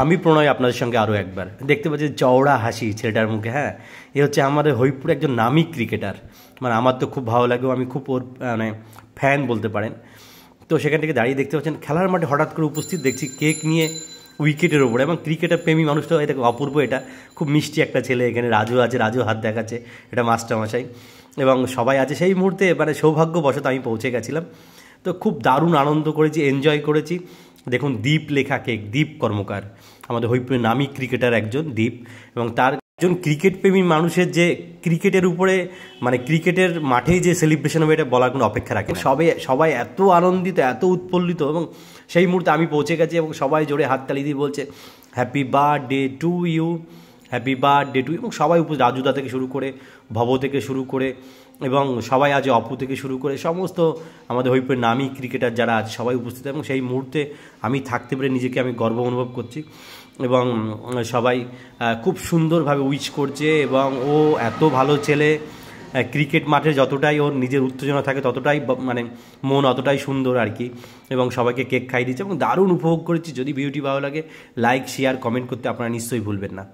আমি প্রণয় আপনাদের সঙ্গে আরও একবার দেখতে পাচ্ছি চওড়া হাসি ছেলেটার মুখে। হ্যাঁ, এ হচ্ছে আমাদের হরিপুরে একজন নামী ক্রিকেটার, মানে আমার তো খুব ভালো লাগে, আমি খুব ওর মানে ফ্যান বলতে পারেন। তো সেখান থেকে দাঁড়িয়ে দেখতে পাচ্ছেন খেলার মাঠে হঠাৎ করে উপস্থিত দেখছি কেক নিয়ে উইকেটের ওপরে, এবং ক্রিকেটের প্রেমী মানুষটা এটা অপূর্ব, এটা খুব মিষ্টি একটা ছেলে। এখানে রাজু আছে, রাজু হাত দেখাচ্ছে, এটা মাস্টারমশাই, এবং সবাই আছে। সেই মুহূর্তে মানে সৌভাগ্যবশত আমি পৌঁছে গেছিলাম। তো খুব দারুণ আনন্দ করেছি, এনজয় করেছি। দেখুন দীপ লেখা কেক, দীপ কর্মকার আমাদের হরিপুরের নামী ক্রিকেটার একজন দীপ, এবং তার একজন ক্রিকেট প্রেমী মানুষের যে ক্রিকেটের উপরে মানে ক্রিকেটের মাঠেই যে সেলিব্রেশন হবে এটা বলার কোনো অপেক্ষা রাখে না। সবাই এত আনন্দিত, এত উৎফুল্লিত, এবং সেই মুহূর্তে আমি পৌঁছে গেছি এবং সবাই জোরে হাততালি দিয়ে বলছে happy birthday to you, happy birthday to, এবং সবাই রাজুদা থেকে শুরু করে, ভব থেকে শুরু করে, এবং সবাই আছে, অপু থেকে শুরু করে সমস্ত আমাদের হরিপুরের নামী ক্রিকেটার যারা আছে সবাই উপস্থিত। এবং সেই মুহূর্তে আমি থাকতে পেরে নিজেকে আমি গর্ব অনুভব করছি, এবং সবাই খুব সুন্দরভাবে উইশ করছে। এবং ও এত ভালো ছেলে, ক্রিকেট মাঠে যতটাই ওর নিজের উত্তেজনা থাকে ততটাই মানে মন অতটাই সুন্দর আর কি, এবং সবাইকে কেক খাইয়ে দিচ্ছে এবং দারুণ উপভোগ করেছি। যদি ভিডিওটি ভালো লাগে লাইক, শেয়ার, কমেন্ট করতে আপনারা নিশ্চয়ই ভুলবেন না।